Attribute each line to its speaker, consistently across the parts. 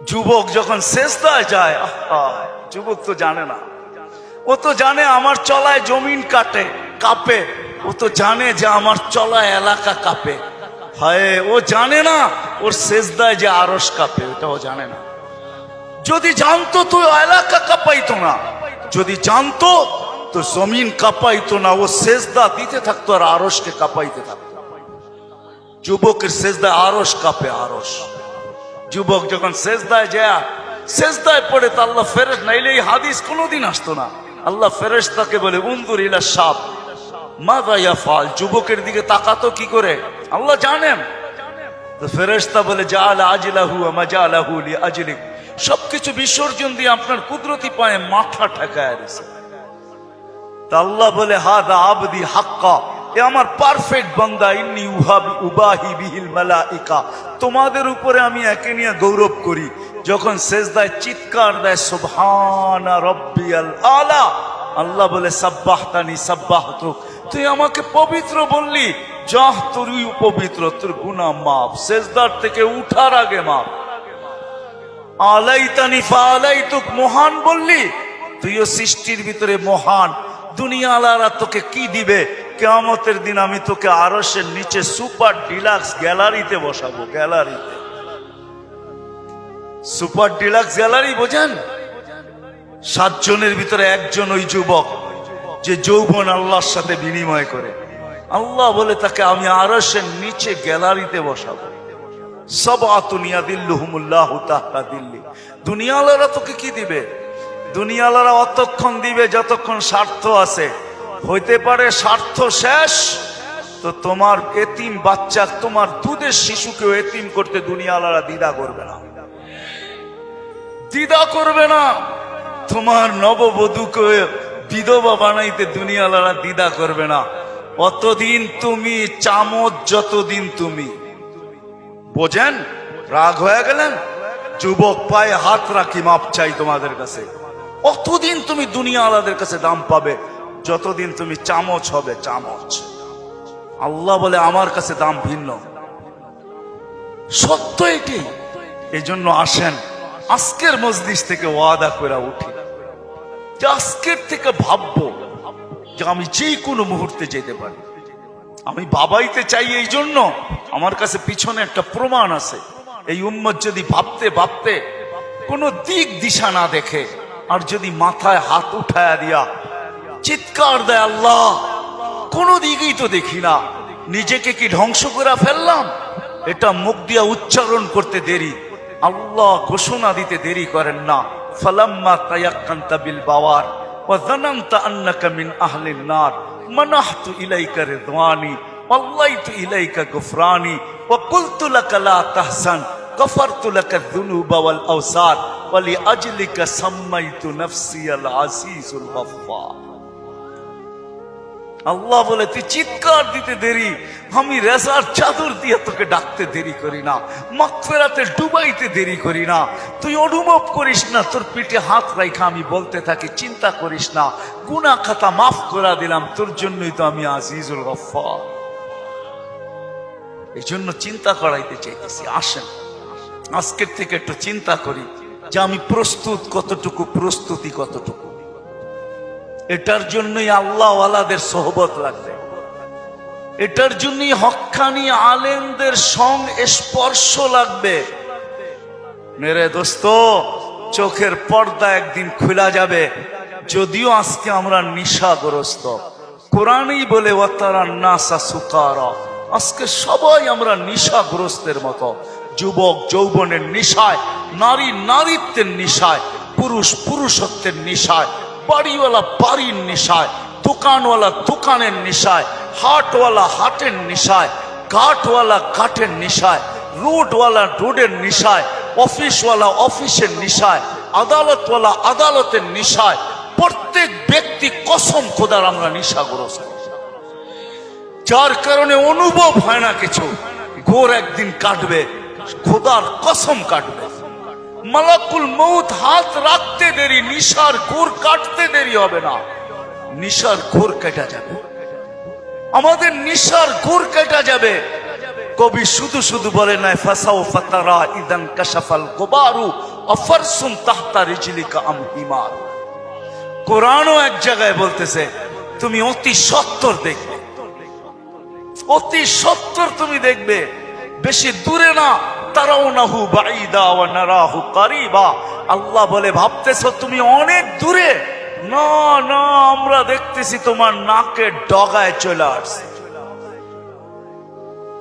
Speaker 1: যুবক যখন সেজদায় যায়, যুবক তো জানে না, ও তো জানে আমার চলায় জমিন কাঁপে, ও তো জানে যে আমার চলায় এলাকা কাঁপে। হায়, ও জানে না ওর সেজদায় যে আরশ কাঁপে, ওটা ও জানে না। যদি জানতো তো এলাকা কাঁপাইতো না, যদি জানতো তো জমিন কাঁপাইতো না, ও সেজদা দিতে থাকতো আর আরশকে কাঁপাইতে থাকতো। যুবকের সেজদায় আরশ কাঁপে, আরশ। যুবক যখন সেজদায় যায়, সেজদায় পড়ে তো আল্লাহ ফেরেশতা, নাইলে এই হাদিস কোনোদিন আসতো না। আল্লাহ ফেরেশতাকে বলে উনজুর ইলা শাব মাযা ইয়াফআল, যুবকের দিকে তাকাতো কি করে আল্লাহ জানেন। তো ফেরেশতা বলে জাআলা আজলাহু ওয়া মাজালাহু লিআজলিক, সবকিছু বিসর্জন দিয়ে আপনার কুদরতি পায়ে মাথা ঠেকায় দিয়েছে। তা আল্লাহ বলে হাদা আবদি হাক্কা, এ আমার পারফেক্ট বান্দা, ইন্নী উবাহি বিহিল মালাইকা, তোমাদের উপরে আমি একে নিয়ে গৌরব করি। যখন সেজদায় চিৎকার দেয় সুবহানা রাব্বিয়াল আলা, আল্লাহ বলে সাব্বাহতানি সাব্বাহতুক, তুই আমাকে পবিত্র বললি, যাহ তুই পবিত্র, তোর গুনাহ মাফ, সেজদার থেকে উঠার আগে মাফ। আলাইতানি ফাআলাইতুক, মহান বললি, তুইও সৃষ্টির ভিতরে মহান। দুনিয়া আলারা তোকে কি দিবে? কিয়ামতের দিন আমি তোকে আরশের নিচে সুপার ডিলাক্স গ্যালারিতে বসাবো। গ্যালারিতে, সুপার ডিলাক্স গ্যালারি বোঝেন? 7 জনের ভিতরে একজন ওই যুবক যে যৌবন আল্লাহর সাথে বিনিময় করে। আল্লাহ বলে তাকে আমি আরশের নিচে গ্যালারিতে বসাবো। সাবআতুন ইয়াদিল্লুহুমুল্লাহু তাহতা দিল্লি। দুনিয়াওয়ালারা তোকে কি দিবে? দুনিয়াওয়ালারা অতক্ষণ দিবে যতক্ষণ স্বার্থ আছে। হইতে পারে স্বার্থ শেষ তো তোমার এতিম বাচ্চা, তোমার দুধের শিশুকেও এতিম করতে দুনিয়াওয়ালারা দ্বিধা করবে না, দ্বিধা করবে না। তোমার নববধূকে বিধবা বানাইতে দুনিয়াওয়ালারা দ্বিধা করবে না। অতদিন তুমি চামচ, যতদিন তুমি বোঝেন। রাগ হয়ে গেলেন? যুবক পায়ে হাত রাখি, মাপ চাই তোমাদের কাছে। অতদিন তুমি দুনিয়াওয়ালাদের কাছে দাম পাবে যতদিন তুমি চামচ হবে, চামচ। আল্লাহ বলে আমার কাছে দাম ভিন্ন, সত্য এটি। এই জন্য আসেন আজকের মজলিস থেকে ওয়াদা করে উঠি যে আজকের থেকে ভাববো যে আমি যে কোনো মুহূর্তে যেতে পারি। আমি বাবাইতে চাই, এই জন্য আমার কাছে পিছনে একটা প্রমাণ আছে। এই উম্মত যদি ভাবতে ভাবতে কোনো দিক দিশা না দেখে, আর যদি মাথায় হাত উঠায়া দিয়া চিৎকার দেয় আল্লাহ, কোনো দিকেই তো দেখি না, নিজেকে কি ধ্বংস করে ফেললাম, এটা মুখ দিয়া উচ্চারণ করতে দেরি, আল্লাহ ঘোষণা দিতে দেরি করেন না। ফালাম্মা তায়াক্কানতা বিল বাওয়ার ওয়া যানানতা আন্নাকা মিন আহলিন নার মানাহতু ইলাইকা রিদওয়ানি ওয়াল্লাইতু ইলাইকা গুফরানি ওয়া কুলতু লাকা লা তাহসান গফারতু লাকা যুনুবা ওয়াল আওসার ওয়া লিআজলিকা সাম্মাইতু নাফসিয়াল আজিজুল গফফার। আল্লাহ বলে তুই চিৎকার দিতে দেরি, আমি রেজার চাদর দিয়ে তোকে ডাকতে দেরি করি না, মাগফিরাতে ডুবাইতে দেরি করি না। তুই অনুভব করিস না, তোর পিঠে হাত রাখা আমি বলতে থাকি চিন্তা করিস না, গুনাহ খাতা মাফ করে দিলাম, তোর জন্যই তো আমি আজিজুল গফফার। এই জন্য চিন্তা করাইতে চাইতেছি। আসেন আজকের থেকে একটু চিন্তা করি যে আমি প্রস্তুত কতটুকু, প্রস্তুতি কতটুকু। এটার জন্যই আল্লাহওয়ালাদের সোহবত লাগবে, এটার জন্যই হক্কানি আলেমদের স্পর্শ লাগবে। মেরে দোস্ত, চোখের পর্দা একদিন খোলা যাবে। যদিও আজকে আমরা নিশাগ্রস্ত, কোরআনই বলে ওয়াতারান নাসা সুকারা, আজকে সবাই আমরা নিশাগ্রস্তের মতো। যুবক যৌবনের নিশায়, নারী নারীত্বের নিশায়, পুরুষ পুরুষত্বের নিশায়, বাড়িওয়ালা বাড়ির নিশায়, দোকানওয়ালা দোকানের নিশায়, হাটওয়ালা হাটের নিশায়, ঘাটওয়ালা ঘাটের নিশায়, রোডওয়ালা রোডের নিশায়, অফিসওয়ালা অফিসের নিশায়, আদালতওয়ালা আদালতের নিশায়। প্রত্যেক ব্যক্তি কসম খোদার আমরা নিশাগ্রস্ত, যার কারণে অনুভব হয় না কিছু। ঘোর একদিন কাটবে, খোদার কসম কাটবে। মালাকুল মউত হাত রাখতে দেরি, নিশার ঘোর কাটতে দেরি হবে না, নিশার ঘোর কেটে যাবে, আমাদের নিশার ঘোর কেটে যাবে। কবি শুধু শুধু বলে নাই ফাসাউফা তারা ইদান কাশাফাল গুবারু আফারসুন তাহতা রিজলিকা আম হিমার। কোরআনও এক জায়গায় বলতেছে তুমি অতি সত্তর দেখবে, অতি সত্তর তুমি দেখবে, বেশি দূরে না। তারাউনাহু বাঈদা ওয়া নারাহু কারিবা। আল্লাহ বলে ভাবতেছো তুমি অনেক দূরে, না না, আমরা দেখতেছি তোমার নাকের ডগায় চলে আসছে,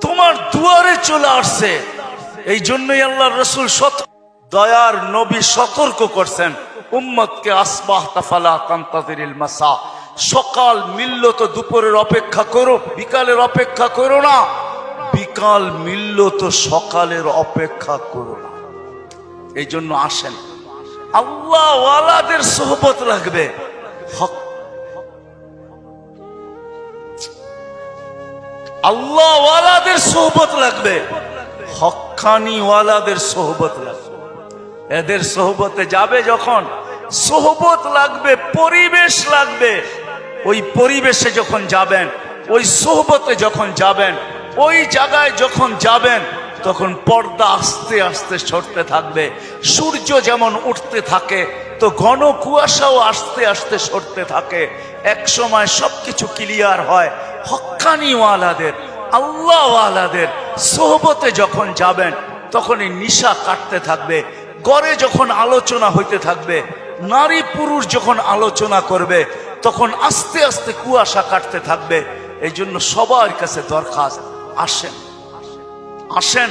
Speaker 1: তোমার দুয়ারে চলে আসছে। এই জন্যই আল্লাহর রাসূল দয়ার নবী সতর্ক করছেন উম্মতকে, আসবাহতা ফালা তানতাযিরিল মাসা। সকাল মিলল তো দুপুরের অপেক্ষা করো, বিকালের অপেক্ষা করো না। বিকাল মিলল তো সকালের অপেক্ষা করো না। এই জন্য আসেন, আল্লাহ ওয়ালাদের সোহবত লাগবে, আল্লাহ ওয়ালাদের সোহবত লাগবে, হক্কানি ওয়ালাদের সোহবত লাগবে। এদের সোহবতে যাবে যখন, সোহবত লাগবে, পরিবেশ লাগবে। ওই পরিবেশে যখন যাবেন, ওই সোহবতে যখন যাবেন, ওই জায়গায় যখন যাবেন, তখন পর্দা আস্তে আস্তে সরতে থাকবে। সূর্য যেমন উঠতে থাকে তো ঘন কুয়াশাও আস্তে আস্তে সরতে থাকে। এক সময় সবকিছু ক্লিয়ার হয়। হক্কানি ওয়ালাদের, আল্লাহ ওয়ালাদের সোহবতে যখন যাবেন, তখন এই নিশা কাটতে থাকবে। ঘরে যখন আলোচনা হইতে থাকবে, নারী পুরুষ যখন আলোচনা করবে, তখন আস্তে আস্তে কুয়াশা কাটতে থাকবে। এই জন্য সবার কাছে দরখাস্ত, আসেন আসেন।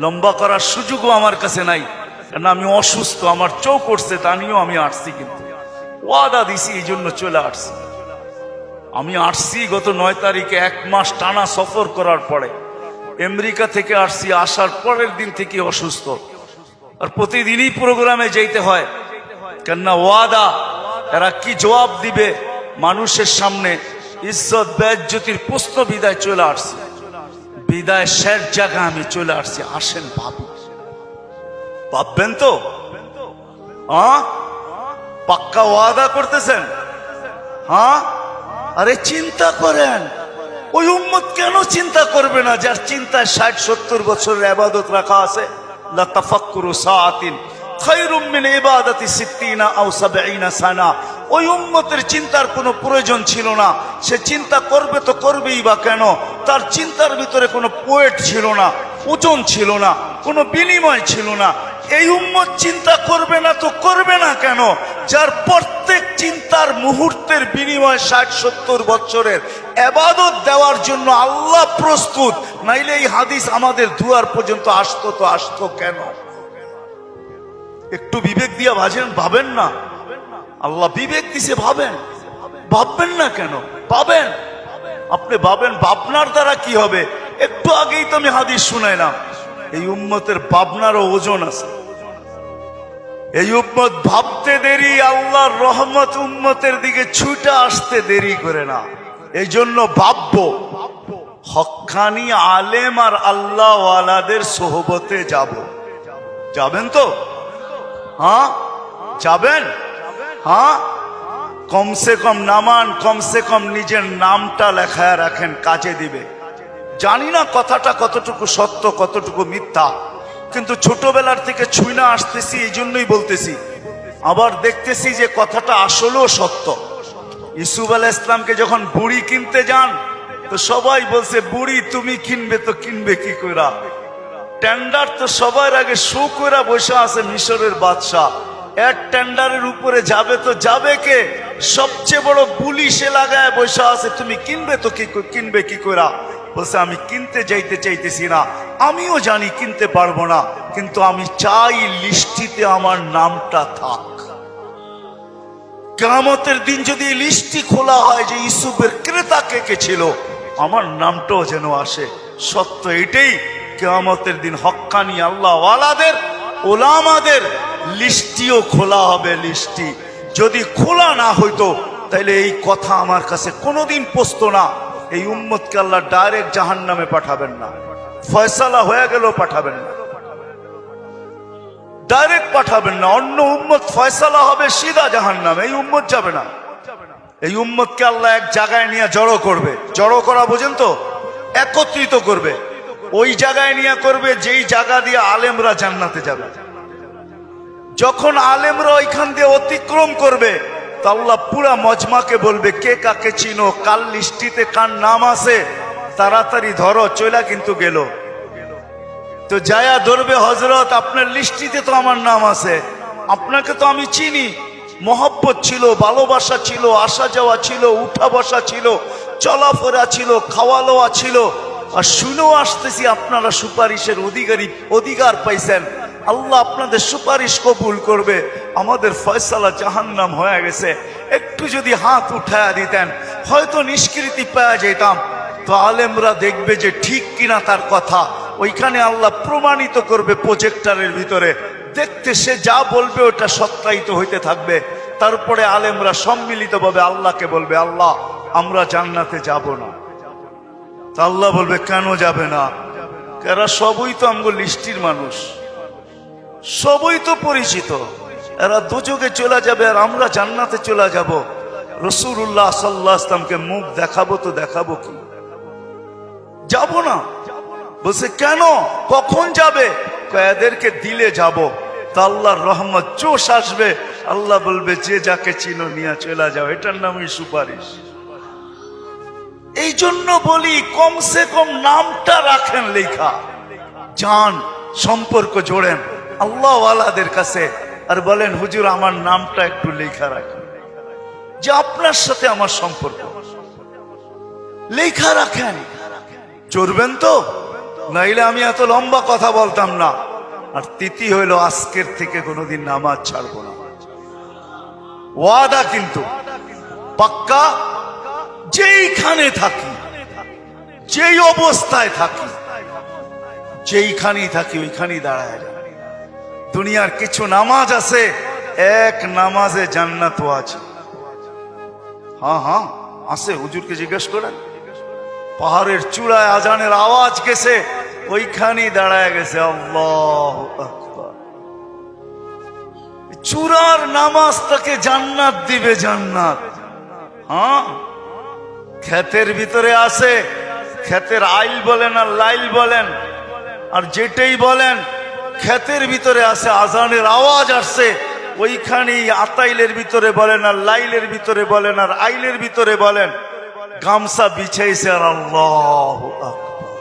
Speaker 1: লম্বা করার সুযোগও আমার কাছে নাই, কারণ আমি অসুস্থ, আমার চোখ উঠছে, তা নিয়েও আমি আসছি, কিন্তু ওয়াদা দিছি এই জন্য চলে আসছি। আমি আসছি গত 9 তারিখে, 1 মাস টানা সফর করার পরে আমেরিকা থেকে আসছি। আসার পরের দিন থেকে অসুস্থ, আর প্রতিদিনই প্রোগ্রামে যেতে হয়, কেননা ওয়াদা। এরা কি জবাব দিবে মানুষের সামনে? ইজ্জত বেজ্জতির প্রশ্ন। বিদায় চলে আসছি, বিদায় শেষ জায়গা আমি চলে আসছি। আসেন ভাবি, ভাববেন তো? পাক্কা ওয়াদা করতেছেন? হ্যাঁ, আরে চিন্তা করেন, ওই উম্মত কেন চিন্তা করবে না যার চিন্তায় 60-70 বছরের ইবাদত রাখা আছে? লা তাফাক্কুরু সাআতিন খায়রুম মিন ইবাদাতি 60 আও 70 সানা। ওই উম্মতের চিন্তার কোনো প্রয়োজন ছিল না। সে চিন্তা করবে তো করবেই বা কেন? তার চিন্তার ভিতরে কোনো পোয়েট ছিল না, ওজন ছিল না, কোনো বিনিময় ছিল না। এই উম্মত চিন্তা করবে না তো করবে না কেন? যার প্রত্যেক চিন্তার মুহূর্তের বিনিময় 60-70 বছরের ইবাদত দেওয়ার জন্য আল্লাহ প্রস্তুত। নাইলে এই হাদিস আমাদের দুয়ার পর্যন্ত আসতো তো আসতো কেন? একটু বিবেক দিয়া ভাবেন না? আল্লাহ বিবেক দিছে, ভাবেন। ভাববেন না কেন? ভাবেন, আপনি ভাবেন। ভাবনার দ্বারা কি হবে? একটু আগেই তো আমি হাদিস শুনাইলাম, এই উম্মতের ভাবনারও ওজন আছে। এই উম্মত ভাবতে দেরি, আল্লাহর রহমত উম্মতের দিকে ছুটে আসতে দেরি করে না। এই জন্য ভাববো, হক্কানি আলেম আর আল্লাহ ওয়ালাদের সোহবতে যাব। যাবেন তো? হ্যাঁ যাবেন? হ্যাঁ, কমসে কম নামান, কমসে কম নিজের নামটা লেখায় রাখেন, কাজে দিবে। জানি না কথাটা কতটুকু সত্য কতটুকু মিথ্যা, কিন্তু ছোটবেলার থেকে ছুঁইনা আসতেছি, এই জন্যই বলতেছি। আবার দেখতেছি যে কথাটা আসলেও সত্য। ইউসুফ আলাইহিস সালামকে যখন বুড়ি কিনতে যান, তো সবাই বলছে বুড়ি তুমি কিনবে তো কিনবে কি কইরা? টেন্ডার তো সবার আগে শো কইরা বসে আছে মিশরের বাদশাহ। এর টেন্ডারের উপরে যাবে তো যাবে কে? সবচেয়ে বড় বুলি সে লাগায় বসে আছে, তুমি কিনবে তো কিনবে কি কইরা? বলছে আমি কিনতে যাইতে চাইতেছি না, আমিও জানি কিনতে পারবো না, কিন্তু আমি চাই লিস্টিতে আমার নামটা থাক। কিয়ামতের দিন যদি লিস্টি খোলা হয় যে ইউসুফের ক্রেতা কে কে ছিল, আমার নামটাও যেন আসে। সত্য এটাই, কিয়ামতের দিন হক্কানি আল্লাহ ওয়ালাদের, ওলামাদের লিস্টিও খোলা হবে। লিস্টি যদি খোলা না হইতো তাহলে এই কথা আমার কাছে কোনোদিন পৌঁছতো না। এই উম্মতকে আল্লাহ ডাইরেক্ট জাহান্নামে পাঠাবেন না, ফয়সালা হয়ে গেল পাঠাবেন না, ডাইরেক্ট পাঠাবেন না। অন্য উম্মত ফয়সালা হবে সিধা জাহান্নামে, এই উম্মত যাবে না। এই উম্মতকে আল্লাহ এক জায়গায় নিয়ে জড়ো করবে। জড়ো করা বোঝেন তো? একত্রিত করবে, ওই জায়গায় নিয়ে করবে যেই জায়গা দিয়ে আলেমরা জান্নাতে যাবে। যখন আলেমরা ওইখান দিয়ে অতিক্রম করবে তো আল্লাহ পুরা মজমাকে বলবে, কে কাকে চিনো, কাল লিস্টিতে কার নাম আছে, তাড়াতাড়ি ধরো, চলা কিন্তু গেল। তো যায়া ধরবে, হযরত আপনার লিস্টিতে তো আমার নাম আছে, আপনাকে তো আমি চিনি, মহব্বত ছিল, ভালোবাসা ছিল, আসা যাওয়া ছিল, উঠা বসা ছিল, চলাফেরা ছিল, খাওয়া লওয়া ছিল, আর শুনেও আসতেছি আপনারা সুপারিশের অধিকার পাইছেন, আল্লাহ আপনাদের সুপারিশ কবুল করবে, আমাদের ফয়সালা জাহান্নাম হয়ে গেছে, একটু যদি হাত উঠায়া দিতেন হয়তো নিষ্কৃতি পাওয়া যেতাম। তো আলেমরা দেখবে যে ঠিক কিনা তার কথা, ওইখানে আল্লাহ প্রমাণিত করবে প্রজেক্টরের ভিতরে, দেখতে সে যা বলবে ওটা সত্যায়িত হইতে থাকবে। তারপরে আলেমরা সম্মিলিতভাবে আল্লাহকে বলবে, আল্লাহ আমরা জান্নাতে যাব না। তা আল্লাহ বলবে, কেন যাবে না? এরা সবই তো আমগো লিস্টির মানুষ, সবই তো পরিচিত, এরা দুযোগে চলে যাবে আর আমরা জান্নাতে চলে যাব। রাসূলুল্লাহ সাল্লাল্লাহু আলাইহি ওয়াসাল্লামকে মুখ দেখাবো তো দেখাবো কি? যাব না। বলছে কেন, কখন যাবে? এদেরকে দিলে যাব। তা আল্লাহর রহমত জোশ আসবে, আল্লাহ বলবে যে যাকে চিনো নিয়ে চলে যাও, এটার নামই সুপারিশ। এই জন্য বলি কমসে কম নামটা রাখেন লেখা, যান সম্পর্ক জোড়েন আল্লাহ ওয়ালাদের কাছে, আর বলেন হুজুর আমার নামটা একটু লেখা রাখেন, যে আপনার সাথে আমার সম্পর্ক লেখা রাখেন। চড়বেন তো, নাইলে আমি এত লম্বা কথা বলতাম না। আর তিথি হইল আজকের থেকে কোনোদিন নামাজ ছাড়বো না, ওয়াদা কিন্তু পাক্কা। যেইখানে থাকি, যেই অবস্থায় থাকি, যেইখানেই থাকি ওইখানেই দাঁড়ায়। দুনিয়ার কিছু নামাজ আছে, এক নামাজে জান্নাত আছে। হ্যাঁ হ্যাঁ আছে, হুজুরকে জিজ্ঞেস করেন। পাহাড়ের চূড়ায় আজানের আওয়াজ গেছে, ওইখানেই দাঁড়ায় গেছে আল্লাহু আকবার। চূড়ার নামাজ তাকে জান্নাত দিবে, জান্নাত। হ্যাঁ, ক্ষেতের ভিতরে আছে, ক্ষেতের আইল বলেন আর লাইল বলেন আর যেটাই বলেন, ক্ষেতের ভিতরে আছে, আজানের আওয়াজ আসছে, ওইখানেই আতাইলের ভিতরে বলেন আর লাইলের ভিতরে বলেন আর আইলের ভিতরে বলেন, গামছা বিছাইছে আর আল্লাহু আকবার।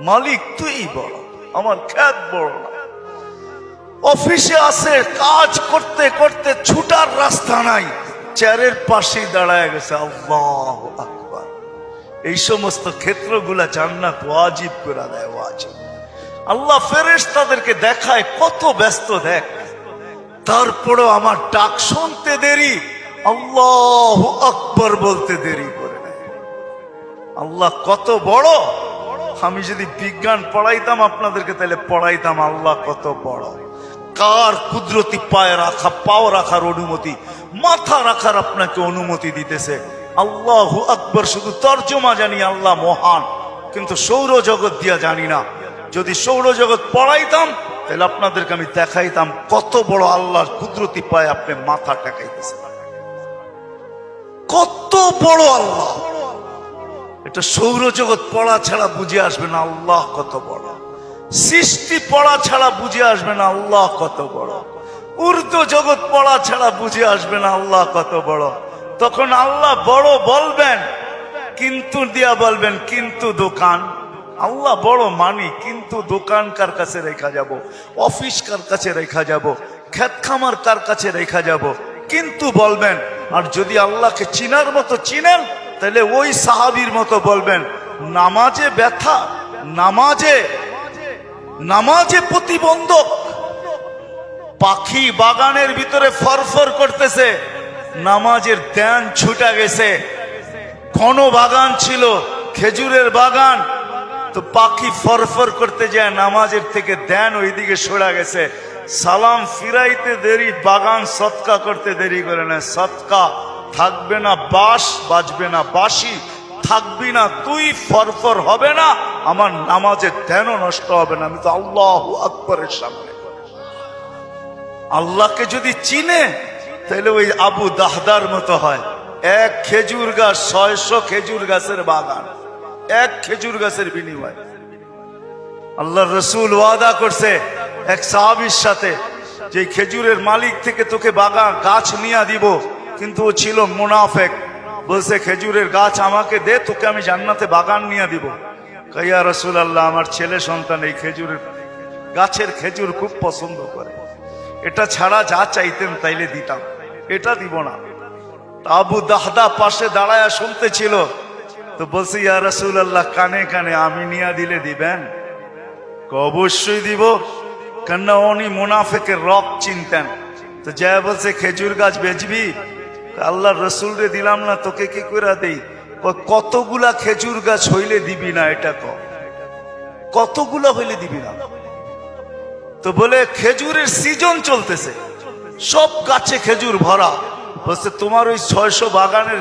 Speaker 1: মালিক তুই বড়, আমার ক্ষেত বড় না। অফিসে আছে, কাজ করতে করতে ছুটার রাস্তা নাই, চেয়ারের পাশেই দাঁড়ায় গেছে আল্লাহু আকবার। এই সমস্ত ক্ষেত্রগুলা জান্নাত ওয়াজিব করে দেয়, ওয়াজিব। আল্লাহ ফেরেশতাদেরকে দেখায় কত ব্যস্ত, দেখ, তারপরও আমার ডাক শুনতে দেরি, আল্লাহু আকবার বলতে দেরি করে নেয়। আল্লাহ কত বড়। আমি যদি বিজ্ঞান পড়াইতাম আপনাদেরকে, তাহলে পড়াইতাম আল্লাহ কত বড়। কার কুদরতি পায়ে রাখা, পাও রাখার অনুমতি, মাথা রাখার আপনাকে অনুমতি দিতেছে। আল্লাহু আকবার শুধু তর্জমা জানি, আল্লাহ মহান, কিন্তু সৌরজগৎ দিয়া জানি না। যদি সৌরজগৎ পড়াইতাম তাহলে আপনাদেরকে আমি দেখাইতাম কত বড় আল্লাহর কুদরতি পায়ে আপনি মাথা টেকাইতেছেন, কত বড় আল্লাহ। এটা সৌরজগৎ পড়া ছাড়া বুঝে আসবে না আল্লাহ কত বড়। সৃষ্টি পড়া ছাড়া বুঝে আসবে না আল্লাহ কত বড়। উর্দু জগৎ পড়া ছাড়া বুঝে আসবে না আল্লাহ কত বড়। তখন আল্লাহ বড় বলবেন, কিন্তু দিয়া বলবেন, কিন্তু দোকান। আল্লাহ বড় মানি, কিন্তু দোকান কার কাছে রেখা যাব, অফিস কার কাছে রেখা যাব, ক্ষেত খামার কার কাছে রেখা যাব, কিন্তু বলবেন। আর যদি আল্লাহকে চিনার মতো চিনেন, তাহলে ওই সাহাবীর মতো বলবেন, নামাজে ব্যথা, নামাজে প্রতিবন্ধক। পাখি বাগানের ভিতরে ফরফর করতেছে, নামাজের ধ্যান ছুটা গেছে। ঘন বাগান ছিল, খেজুরের বাগান, তো পাখি ফরফর করতে যায়, নামাজের থেকে ধ্যান ওইদিকে সরা গেছে। সালাম ফিরাইতে দেরি, বাগান সৎকা করতে দেরি করে না। সৎকা থাকবে না বাঁশ, বাজবে না বাঁশি, থাকবি না তুই, ফরফর হবে না, আমার নামাজের ধ্যানও নষ্ট হবে না। আমি তো আল্লাহু আকবারের সামনে। আল্লাহকে যদি চিনে তাহলে ওই আবু দাহদার মতো হয়। এক খেজুর গাছ, 600 খেজুর গাছের বাগান, এক খেজুর গাছের বিনিময়। আল্লাহর রাসূল ওয়াদা করছে এক সাহাবীর সাথে, যে খেজুরের মালিক থেকে তোকে বাগান গাছ নিয়ে দিব, কিন্তু ও ছিল মুনাফেক। বলছে খেজুরের গাছ আমাকে দে, তোকে আমি জান্নাতে বাগান নিয়ে দিব। ইয়া রাসূলুল্লাহ, আমার ছেলে সন্তান এই খেজুরের গাছের খেজুর খুব পছন্দ করে, এটা ছাড়া যা চাইতেন তাইলে দিতাম, এটা দিব না। আবু দাহদা পাশে দাঁড়ায়া শুনতেছিল, তো বলছে ইয়া রাসূলুল্লাহ, কানে কানে আমি নিয়া দিলে দিবেন? অবশ্যই দিব, কেননা উনি মুনাফিকের রব চিনতেন। তো যা বলছে খেজুর গাছ বেচবি? আল্লাহর রসুল রে দিলাম না, তোকে কি করে দেই? কতগুলা খেজুর গাছ হইলে দিবি না, এটা কতগুলা হইলে দিবি না? তো বলে খেজুরের সিজন চলতেছে, সব গাছে খেজুর ভরা। বলছে তোমার ওই 600 বাগানের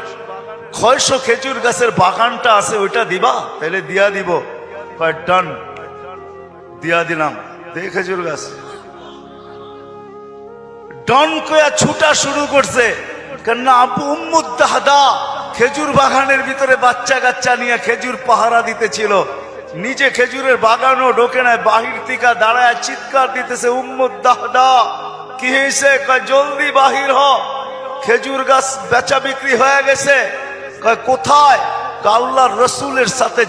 Speaker 1: 600 খেজুর গাছের বাগানটা আছে, ওইটা দিবা? তাহলে দিয়া দিব। ডান, দিয়া দিলাম। দে খেজুর গাছ। ডন কয়া ছুটা শুরু করছে, কেননা আবু উম্মুদ দাহদা খেজুর বাগানের ভিতরে বাচ্চা কাচ্চা নিয়ে খেজুর পাহারা দিতেছিল, নিজে খেজুরের বাগানও ঢোকে নাই, বাহির থেকে দাঁড়ায় চিৎকার দিতেছে, উম্মুদ দাহদা কি হয়েছে? কয় জলদি বাহির হ, খেজুর গাছ বেচা বিক্রি হয়ে গেছে। কয় কোথায়? আল্লাহর রসুলের সাথে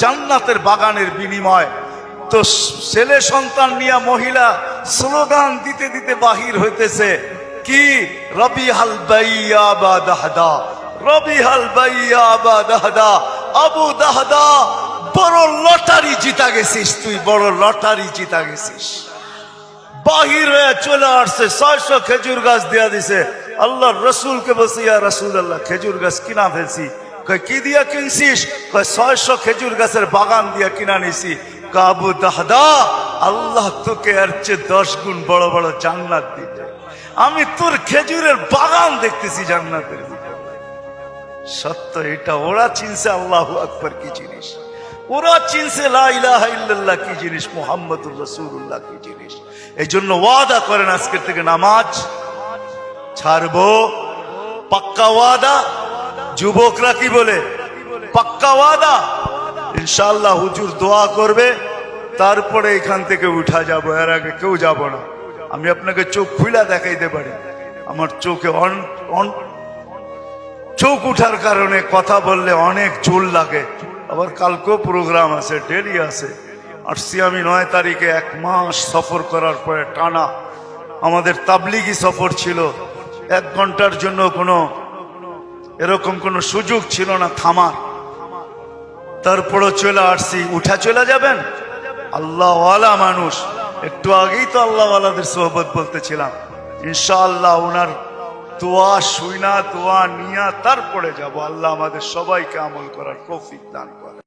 Speaker 1: জান্নাতের বাগানের বিনিময়। তো ছেলে সন্তান নিয়ে মহিলা স্লোগান দিতে দিতে বাহির হইতেছে, কি? রবিহাল বাইয়া বা দাহদা, রবিহাল বাইয়া বা দাহদা। আবু দাহদা, বড় লটারি জিতা গেছিস তুই, বড় লটারি জিতা গেছিস। বাহির হয়ে চলে আসছে, 600 খেজুর গাছ দিয়া দিছে। আল্লাহর রসুলকে বলছে, ইয়া রাসূলুল্লাহ, খেজুর গাছ কিনা ফেলছি। কয় কি দিয়া কিনছিস? কয় 600 খেজুর গাছের বাগান দিয়া কিনা নিছি। আবু দাহদা, আল্লাহ তোকে এর চেয়ে 10 গুণ বড় বড় জান্নাত দিবে। আমি তোর খেজুরের বাগান দেখতেছি জান্নাতের ভিতরে। সত্য এটা। ওরা চিনছে আল্লাহু আকবার কি জিনিস, ওরা চিনছে লা ইলাহা ইল্লাল্লাহ কি জিনিস, মুহাম্মদুর রাসূলুল্লাহ কি জিনিস। এই জন্য ওয়াদা করেন আজকের থেকে নামাজ ছাড়বো, পাক্কা ওয়াদা। যুবকরা কি বলে? পাক্কা ওয়াদা। ইনশাআল্লাহ হুজুর দোয়া করবে, তারপরে এখান থেকে উঠা যাব, এর আগে কেউ যাব না। আমি আপনাকে চোখ খুলে দেখাইতে পারি, আমার চোখে চোখ উঠার কারণে কথা বললে অনেক জোর লাগে। আবার কালকেও প্রোগ্রাম আছে, ডেলি আছে। আসছি আমি 9 তারিখে, 1 মাস সফর করার পরে টানা আমাদের তাবলিগি সফর ছিল। 1 ঘন্টার জন্য এরকম কোনো সুযোগ ছিল না থামার। তারপরও চলে আসছি। উঠা চলে যাবেন? আল্লাহওয়ালা মানুষ, একটু আগেই তো আল্লাহওয়ালাদের সোহবত বলতেছিলাম। ইনশাআল্লাহ ওনার দোয়া শুইনা, দোয়া নিয়া তারপরে যাব। আল্লাহ আমাদের সবাইকে আমল করার তৌফিক দান করে।